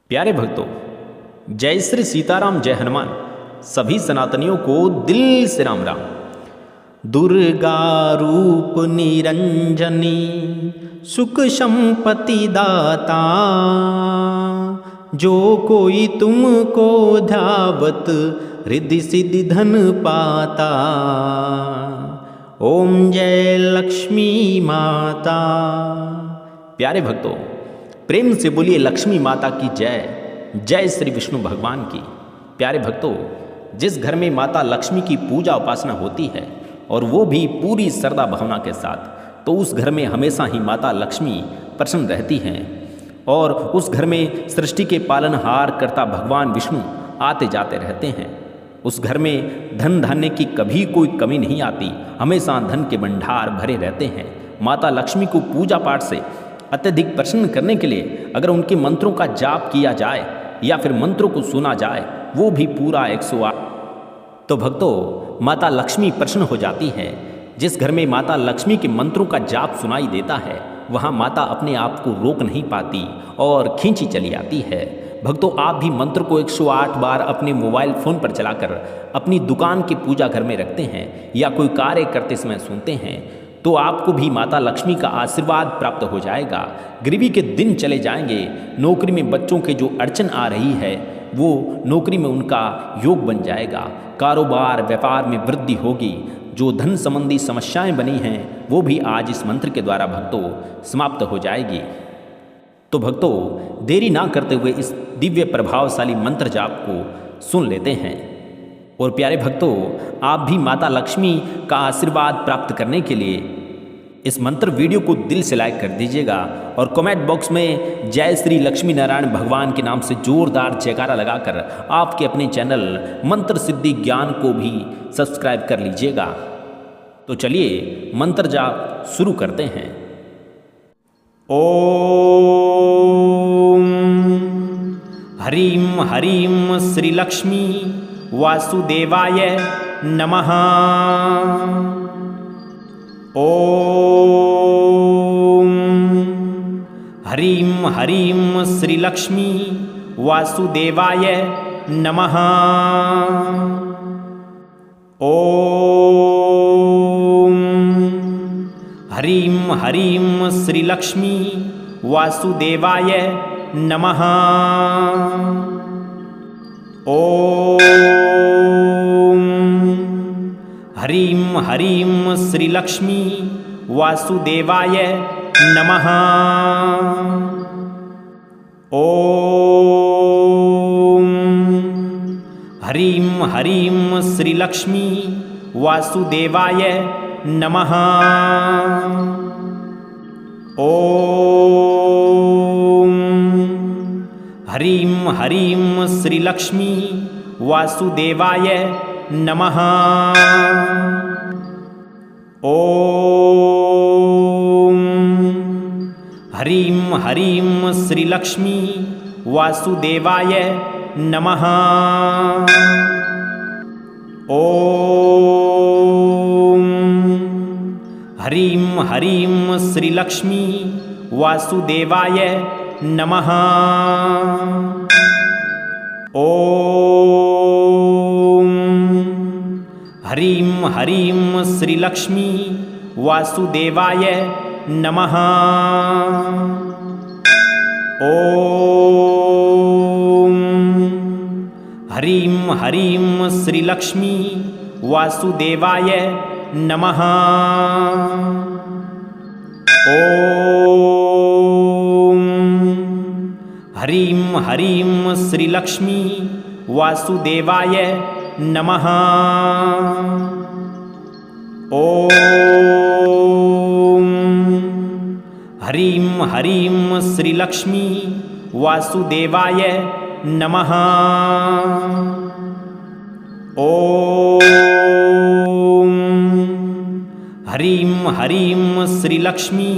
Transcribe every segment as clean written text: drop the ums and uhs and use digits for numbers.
प्यारे भक्तों, जय श्री सीताराम, जय हनुमान। सभी सनातनियों को दिल से राम राम। दुर्गा रूप निरंजनी, सुख संपत्ति दाता, जो कोई तुमको ध्यावत रिद्धि सिद्धि धन पाता। ओम जय लक्ष्मी माता। प्यारे भक्तों, प्रेम से बोलिए लक्ष्मी माता की जय। जय श्री विष्णु भगवान की। प्यारे भक्तों, जिस घर में माता लक्ष्मी की पूजा उपासना होती है और वो भी पूरी श्रद्धा भावना के साथ, तो उस घर में हमेशा ही माता लक्ष्मी प्रसन्न रहती हैं और उस घर में सृष्टि के पालनहार करता भगवान विष्णु आते जाते रहते हैं। उस घर में धन धान्य की कभी कोई कमी नहीं आती, हमेशा धन के भंडार भरे रहते हैं। माता लक्ष्मी को पूजा पाठ से अत्यधिक प्रसन्न करने के लिए अगर उनके मंत्रों का जाप किया जाए या फिर मंत्रों को सुना जाए, वो भी पूरा 108, तो भक्तों माता लक्ष्मी प्रसन्न हो जाती है। जिस घर में माता लक्ष्मी के मंत्रों का जाप सुनाई देता है, वहाँ माता अपने आप को रोक नहीं पाती और खींची चली आती है। भक्तों, आप भी मंत्र को 108 बार अपने मोबाइल फ़ोन पर चलाकर अपनी दुकान के पूजा घर में रखते हैं या कोई कार्य करते समय सुनते हैं, तो आपको भी माता लक्ष्मी का आशीर्वाद प्राप्त हो जाएगा। गरीबी के दिन चले जाएंगे। नौकरी में बच्चों के जो अड़चन आ रही है, वो नौकरी में उनका योग बन जाएगा। कारोबार व्यापार में वृद्धि होगी। जो धन संबंधी समस्याएं बनी हैं, वो भी आज इस मंत्र के द्वारा भक्तों समाप्त हो जाएगी। तो भक्तों, देरी ना करते हुए इस दिव्य प्रभावशाली मंत्र जाप को सुन लेते हैं। और प्यारे भक्तों, आप भी माता लक्ष्मी का आशीर्वाद प्राप्त करने के लिए इस मंत्र वीडियो को दिल से लाइक कर दीजिएगा और कमेंट बॉक्स में जय श्री लक्ष्मी नारायण भगवान के नाम से जोरदार जयकारा लगाकर आपके अपने चैनल मंत्र सिद्धि ज्ञान को भी सब्सक्राइब कर लीजिएगा। तो चलिए मंत्र जाप शुरू करते हैं। ओम हरीम हरीम श्री लक्ष्मी वासुदेवाय नमः। ओम हरीम हरीम श्री लक्ष्मी वासुदेवाय नमः। ओम हरीम हरीम श्री लक्ष्मी वासुदेवाय नमः। ओम हरीम हरीम श्री लक्ष्मी वासुदेवाय नमः। ओम हरीम हरीम श्री लक्ष्मी वासुदेवाय नमः। ओम हरीम हरीम श्री लक्ष्मी वासुदेवाय नमः। ओम हरीम हरीम श्री लक्ष्मी वासुदेवाय नमः। ओम हरीम हरीम श्री लक्ष्मी वासुदेवाय नमः। ओम हरीम हरीम श्री लक्ष्मी वासुदेवाय नमः। ओम हरीम हरीम श्री लक्ष्मी वासुदेवाय नमः। ओम हरीम हरीम श्री लक्ष्मी वासुदेवाय नमः। ओम हरीम हरीम श्री लक्ष्मी वासुदेवाय नमः। ओम हरीम हरीम श्री लक्ष्मी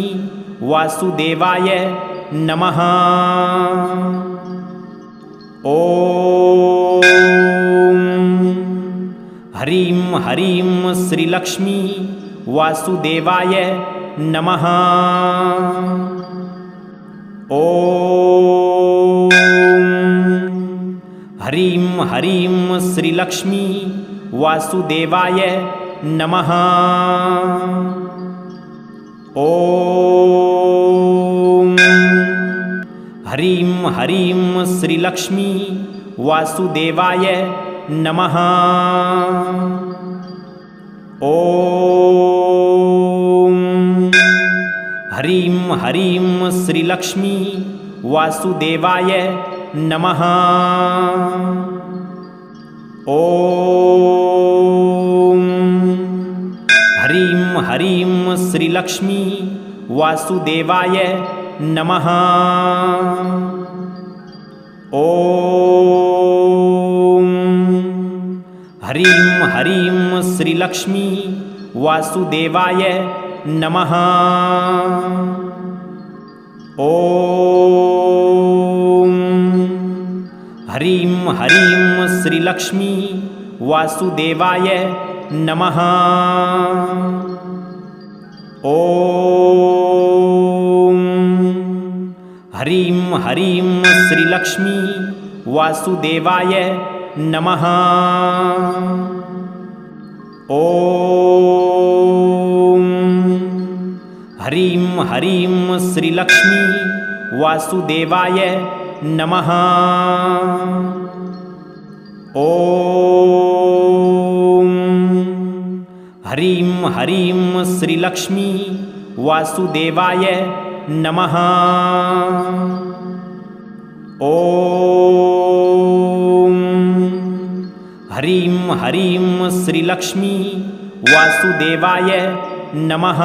वासुदेवाय नमः। ओम हरीम हरीम श्री लक्ष्मी वासुदेवाय नमः। ॐ ह्रीं ह्रीं श्रीलक्ष्मी वासुदेवाय नमः। ॐ ह्रीं ह्रीं श्रीलक्ष्मी वासुदेवाय नमः। ॐ ह्रीं ह्रीं श्रीलक्ष्मी वासुदेवाय नमः। ॐ ह्रीं ह्रीं श्रीलक्ष्मी वासुदेवाय नमः। ॐ ह्रीं ह्रीं श्रीलक्ष्मी वासुदेवाय नमः। ॐ ह्रीं ह्रीं श्रीलक्ष्मी वासुदेवाय नमः। ॐ ह्रीं ह्रीं श्रीलक्ष्मी वासुदेवाय नमः। ॐ ह्रीं ह्रीं श्रीलक्ष्मी वासुदेवाय नमः। ॐ ह्रीं ह्रीं श्रीलक्ष्मी वासुदेवाय नमः। ॐ ह्रीं ह्रीं श्रीलक्ष्मी वासुदेवाय नमः।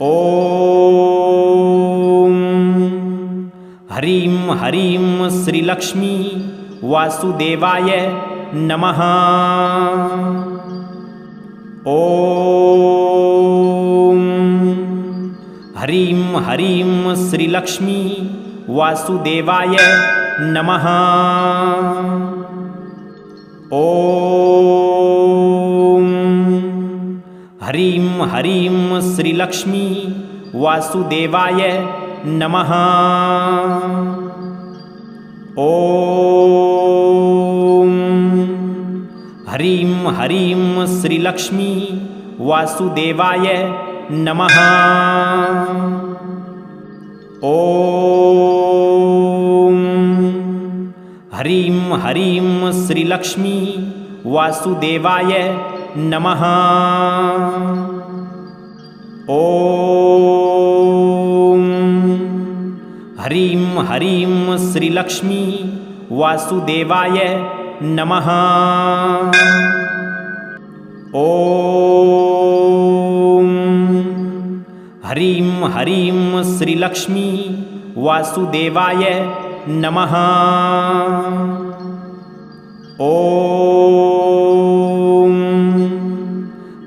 ॐ ह्रीं ह्रीं श्रीलक्ष्मी वासुदेवाय नमः। ॐ ह्रीं ह्रीं श्रीलक्ष्मी वासुदेवाय नमः। ॐ ह्रीं ह्रीं श्रीलक्ष्मी वासुदेवाय नमः। ॐ ह्रीं ह्रीं श्रीलक्ष्मी वासुदेवाय नमः। ॐ ह्रीं ह्रीं श्रीलक्ष्मी वासुदेवाय नमः। ॐ ह्रीं ह्रीं श्रीलक्ष्मी वासुदेवाय नमः। ॐ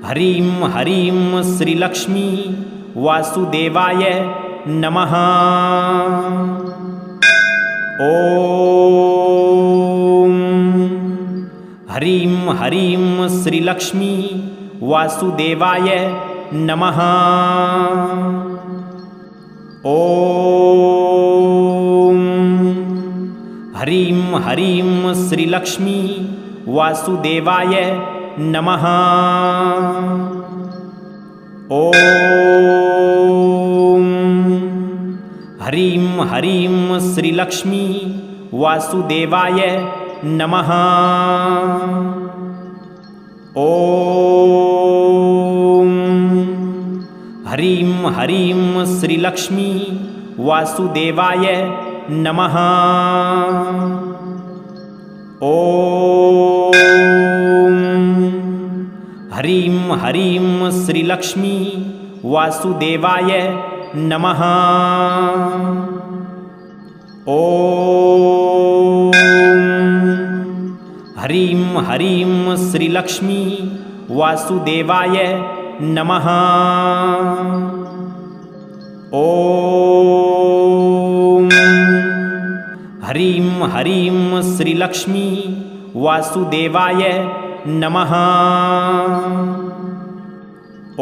ह्रीं ह्रीं श्रीलक्ष्मी वासुदेवाय नमः। ॐ ह्रीं ह्रीं श्रीलक्ष्मी वासुदेवाय नमः। ॐ ह्रीं ह्रीं श्रीलक्ष्मी वासुदेवाय नमः। ॐ ह्रीं ह्रीं श्रीलक्ष्मी वासुदेवाय नमः। ॐ ह्रीं ह्रीं श्रीलक्ष्मी वासुदेवाय नमः। ॐ ह्रीं ह्रीं श्रीलक्ष्मी वासुदेवाय नमः। ॐ ह्रीं ह्रीं श्रीलक्ष्मी वासुदेवाय नमः। ॐ ह्रीं ह्रीं श्रीलक्ष्मी वासुदेवाय नमः। ॐ ह्रीं ह्रीं श्रीलक्ष्मी वासुदेवाय नमः। ॐ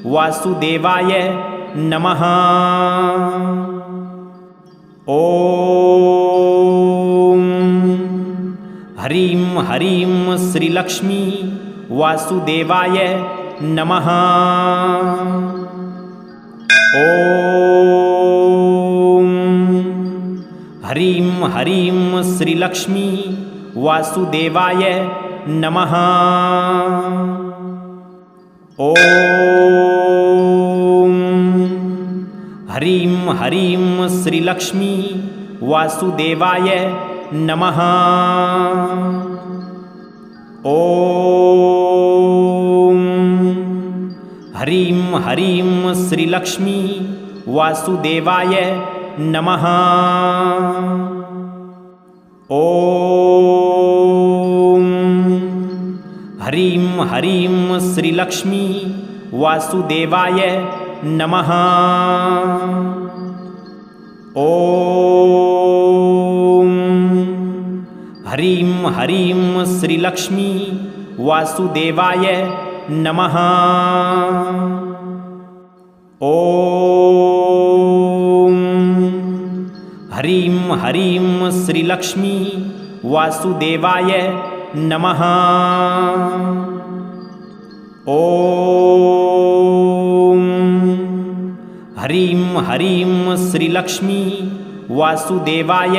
वासुदेवाय नमः। ॐ ह्रीं ह्रीं श्रीलक्ष्मी वासुदेवाय नमः। ॐ ह्रीं ह्रीं श्रीलक्ष्मी वासुदेवाय नमः। ॐ ह्रीं ह्रीं श्रीलक्ष्मी वासुदेवाय नमः। ॐ ह्रीं ह्रीं श्रीलक्ष्मी वासुदेवाय नमः। ॐ ह्रीं ह्रीं श्रीलक्ष्मी वासुदेवाय नमः। ॐ ह्रीं ह्रीं श्रीलक्ष्मी वासुदेवाय नमः। ॐ ह्रीं ह्रीं श्रीलक्ष्मी वासुदेवाय नमः। ॐ ह्रीं ह्रीं श्रीलक्ष्मी वासुदेवाय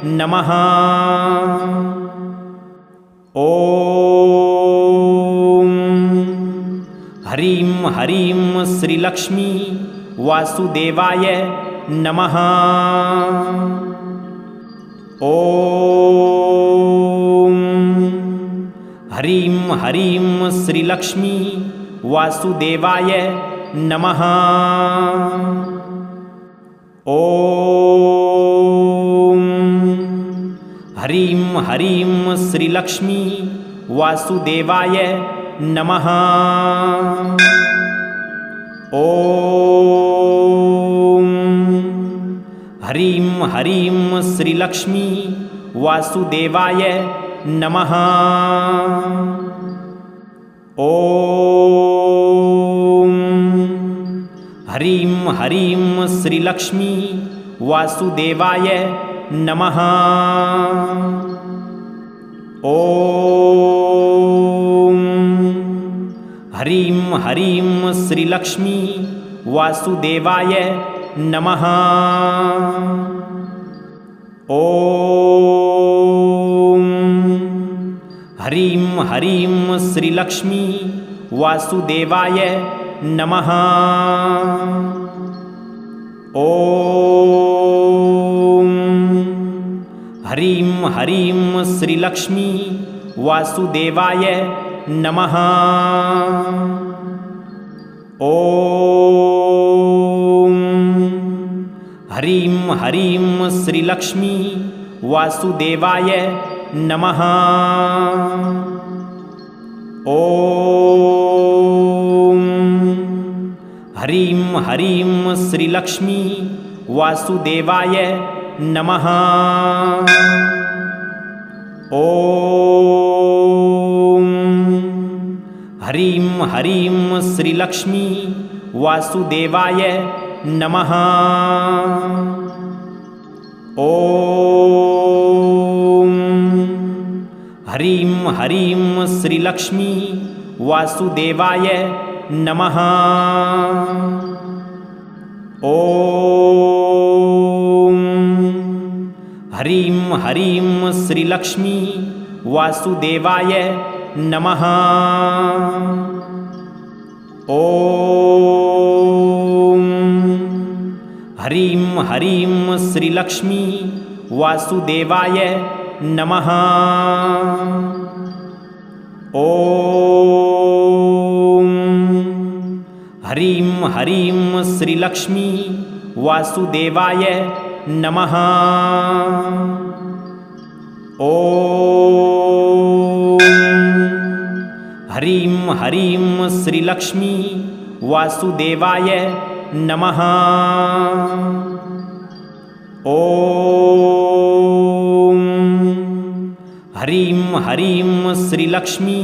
नमः। ॐ ह्रीं ह्रीं श्रीलक्ष्मी वासुदेवाय नमः। ॐ ह्रीं ह्रीं श्रीलक्ष्मी वासुदेवाय नमः। ॐ ह्रीं ह्रीं श्रीलक्ष्मी वासुदेवाय नमः। ॐ ह्रीं ह्रीं श्रीलक्ष्मी वासुदेवाय नमः। ॐ ह्रीं ह्रीं श्रीलक्ष्मी वासुदेवाय नमः। ॐ ह्रीं ह्रीं श्रीलक्ष्मी वासुदेवाय नमः। ॐ ह्रीं ह्रीं श्रीलक्ष्मी वासुदेवाय नमः। ॐ ह्रीं ह्रीं श्रीलक्ष्मी वासुदेवाय नमः। ॐ ह्रीं ह्रीं श्रीलक्ष्मी वासुदेवाय नमः। ॐ ह्रीं ह्रीं श्रीलक्ष्मी वासुदेवाय नमः। ॐ ह्रीं ह्रीं श्रीलक्ष्मी वासुदेवाय नमः। ॐ ह्रीं ह्रीं श्रीलक्ष्मी वासुदेवाय नमः। ॐ ह्रीं ह्रीं श्रीलक्ष्मी वासुदेवाय नमः। ॐ ह्रीं ह्रीं श्रीलक्ष्मी वासुदेवाय नमः। ॐ ह्रीं ह्रीं श्रीलक्ष्मी वासुदेवाय नमः। ॐ ह्रीं ह्रीं श्रीलक्ष्मी वासुदेवाय नमः। ॐ ह्रीं ह्रीं श्रीलक्ष्मी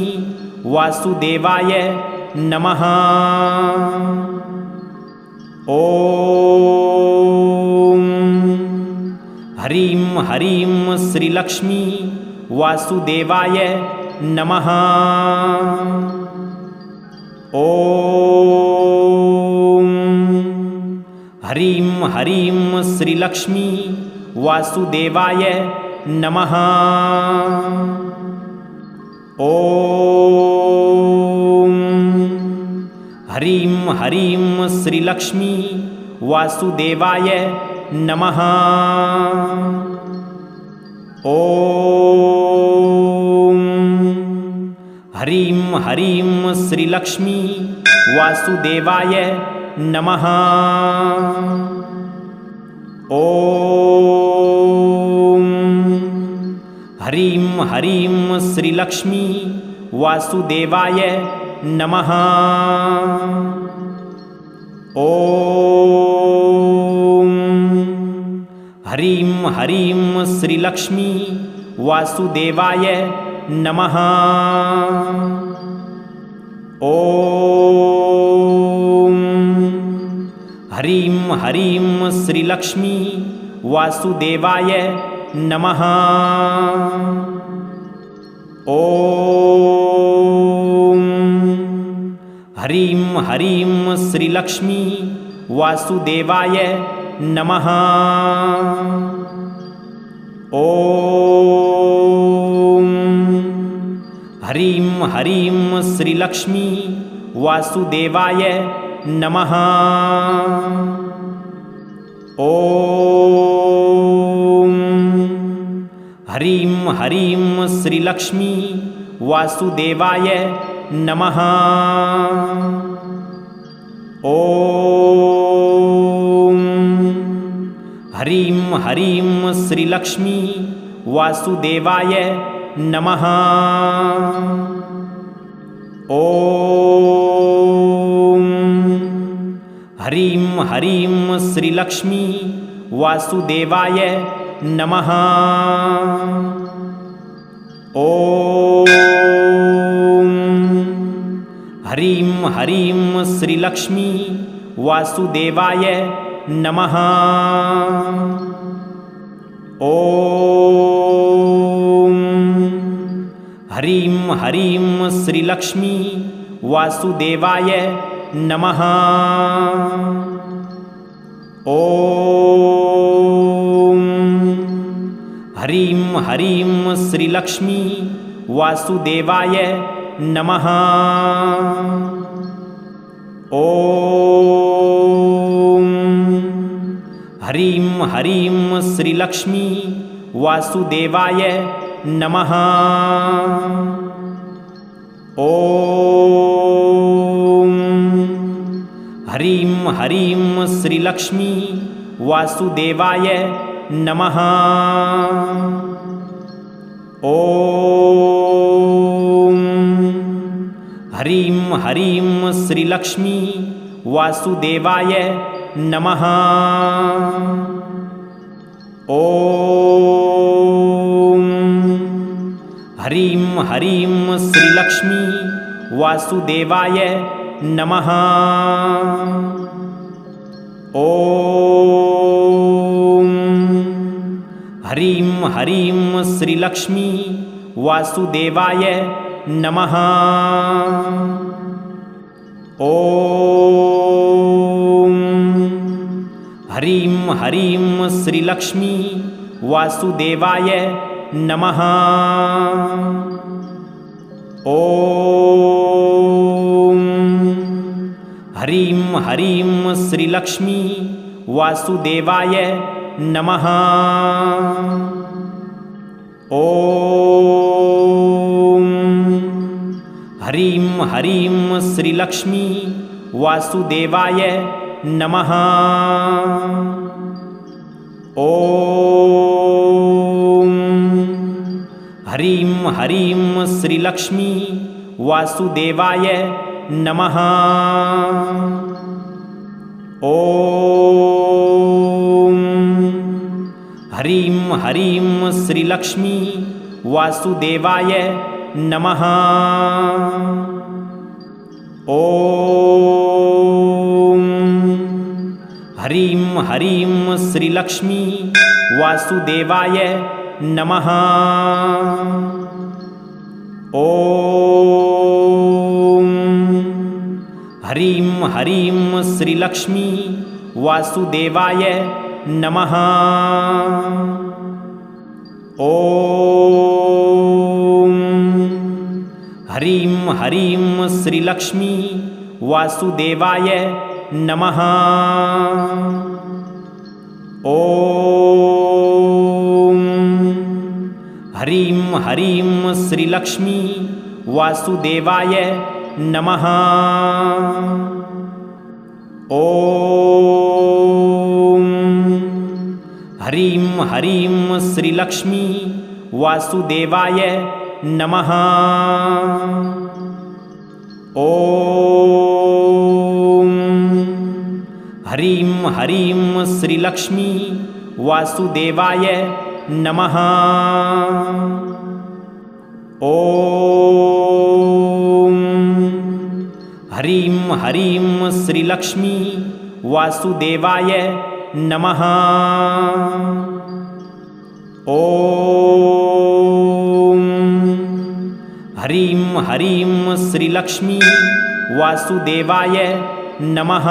वासुदेवाय नमः। ॐ ह्रीं ह्रीं श्रीलक्ष्मी वासुदेवाय नमः। ॐ ह्रीं ह्रीं श्रीलक्ष्मी वासुदेवाय नमः। ॐ ह्रीं ह्रीं श्रीलक्ष्मी वासुदेवाय नमः। ॐ ह्रीं ह्रीं श्रीलक्ष्मी वासुदेवाय नमः। ॐ ह्रीं ह्रीं श्रीलक्ष्मी वासुदेवाय नमः। ॐ ह्रीं ह्रीं श्रीलक्ष्मी वासुदेवाय नमः। ॐ ह्रीं ह्रीं श्रीलक्ष्मी वासुदेवाय नमः। ॐ ह्रीं ह्रीं श्रीलक्ष्मी वासुदेवाय नमः। ॐ ह्रीं ह्रीं श्रीलक्ष्मी वासुदेवाय नमः। ॐ ह्रीं ह्रीं श्रीलक्ष्मी वासुदेवाय नमः। ॐ ह्रीं ह्रीं श्रीलक्ष्मी वासुदेवाय नमः। ॐ ह्रीं ह्रीं श्रीलक्ष्मी वासुदेवाय नमः। ॐ ह्रीं ह्रीं श्रीलक्ष्मी वासुदेवाय नमः। ॐ ह्रीं ह्रीं श्रीलक्ष्मी वासुदेवाय नमः। ॐ ह्रीं ह्रीं श्रीलक्ष्मी वासुदेवाय नमः। ॐ ह्रीं ह्रीं श्रीलक्ष्मी वासुदेवाय नमः। ॐ ह्रीं ह्रीं श्रीलक्ष्मी वासुदेवाय नमः। ॐ ह्रीं ह्रीं श्रीलक्ष्मी वासुदेवाय नमः। ॐ ह्रीं ह्रीं श्रीलक्ष्मी वासुदेवाय नमः। ॐ ह्रीं ह्रीं श्रीलक्ष्मी वासुदेवाय नमः। ॐ ह्रीं ह्रीं श्रीलक्ष्मी वासुदेवाय नमः। ॐ ह्रीं ह्रीं श्रीलक्ष्मी वासुदेवाय नमः। ॐ ह्रीं ह्रीं श्रीलक्ष्मी वासुदेवाय नमः। ॐ ह्रीं ह्रीं श्रीलक्ष्मी वासुदेवाय नमः। ॐ ह्रीं ह्रीं श्रीलक्ष्मी वासुदेवाय नमः। ॐ ह्रीं ह्रीं श्रीलक्ष्मी वासुदेवाय नमः। ॐ ह्रीं ह्रीं श्रीलक्ष्मी वासुदेवाय नमः। ॐ ह्रीं ह्रीं श्रीलक्ष्मी वासुदेवाय नमः। ॐ ह्रीं ह्रीं श्रीलक्ष्मी वासुदेवाय नमः। ॐ ह्रीं ह्रीं श्रीलक्ष्मी वासुदेवाय नमः। ॐ ह्रीं ह्रीं श्रीलक्ष्मी वासुदेवाय नमः। ॐ ह्रीं ह्रीं श्रीलक्ष्मी वासुदेवाय नमः। ॐ ह्रीं ह्रीं श्रीलक्ष्मी वासुदेवाय नमः।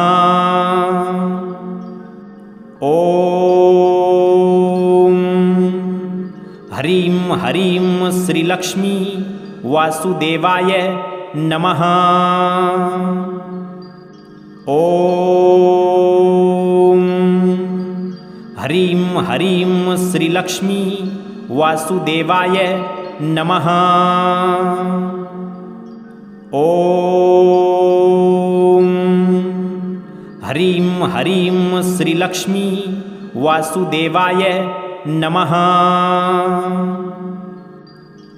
ॐ ह्रीं ह्रीं श्रीलक्ष्मी वासुदेवाय नमः। ॐ ह्रीं ह्रीं श्रीलक्ष्मी वासुदेवाय नमः। ॐ ह्रीं ह्रीं श्रीलक्ष्मी वासुदेवाय नमः।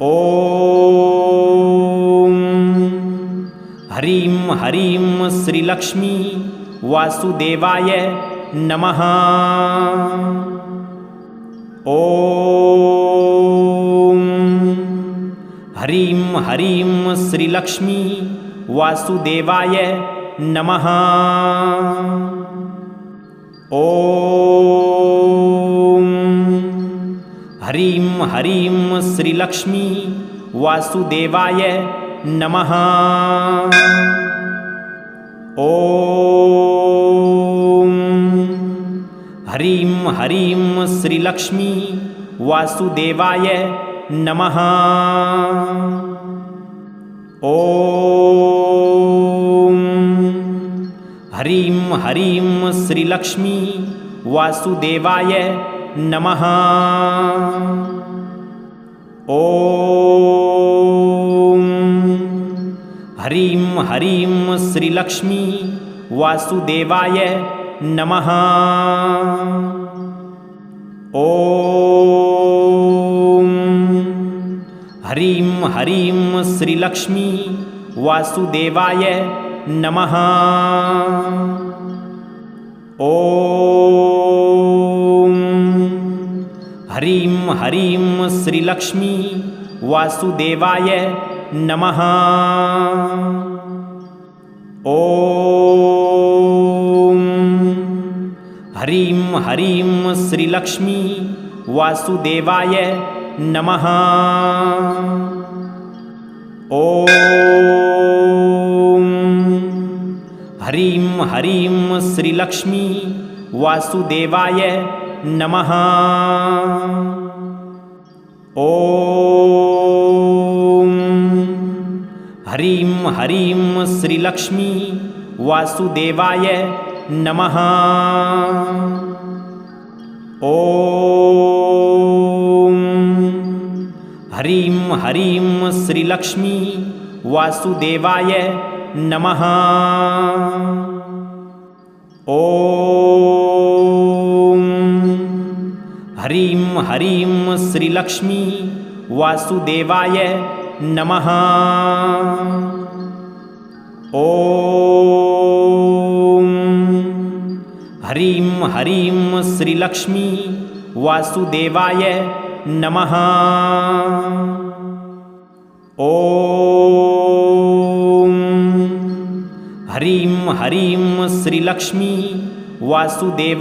ॐ ह्रीं ह्रीं श्रीलक्ष्मी वासुदेवाय नमः। ॐ ह्रीं ह्रीं श्रीलक्ष्मी वासुदेवाय नमः। ॐ ह्रीं ह्रीं श्रीलक्ष्मी वासुदेवाय नमः। ॐ ह्रीं ह्रीं श्रीलक्ष्मी वासुदेवाय नमः। ॐ ह्रीं ह्रीं श्रीलक्ष्मी वासुदेवाय नमः। ॐ ह्रीं ह्रीं श्रीलक्ष्मी वासुदेवाय नमः। ॐ ह्रीं ह्रीं श्रीलक्ष्मी वासुदेवाय नमः। ॐ ह्रीं ह्रीं श्रीलक्ष्मी वासुदेवाय नमः। ॐ ह्रीं ह्रीं श्रीलक्ष्मी वासुदेवाय नमः। ॐ ह्रीं ह्रीं श्रीलक्ष्मी वासुदेवाय नमः। ॐ ह्रीं ह्रीं श्रीलक्ष्मी वासुदेवाय नमः। ॐ ह्रीं ह्रीं श्रीलक्ष्मी वासुदेवाय नमः। ॐ ह्रीं ह्रीं श्रीलक्ष्मी वासुदेवाय नमः। ॐ ह्रीं ह्रीं श्रीलक्ष्मी वासुदेवाय नमः। ॐ हरीं श्रीलक्ष्मी वासुदेवा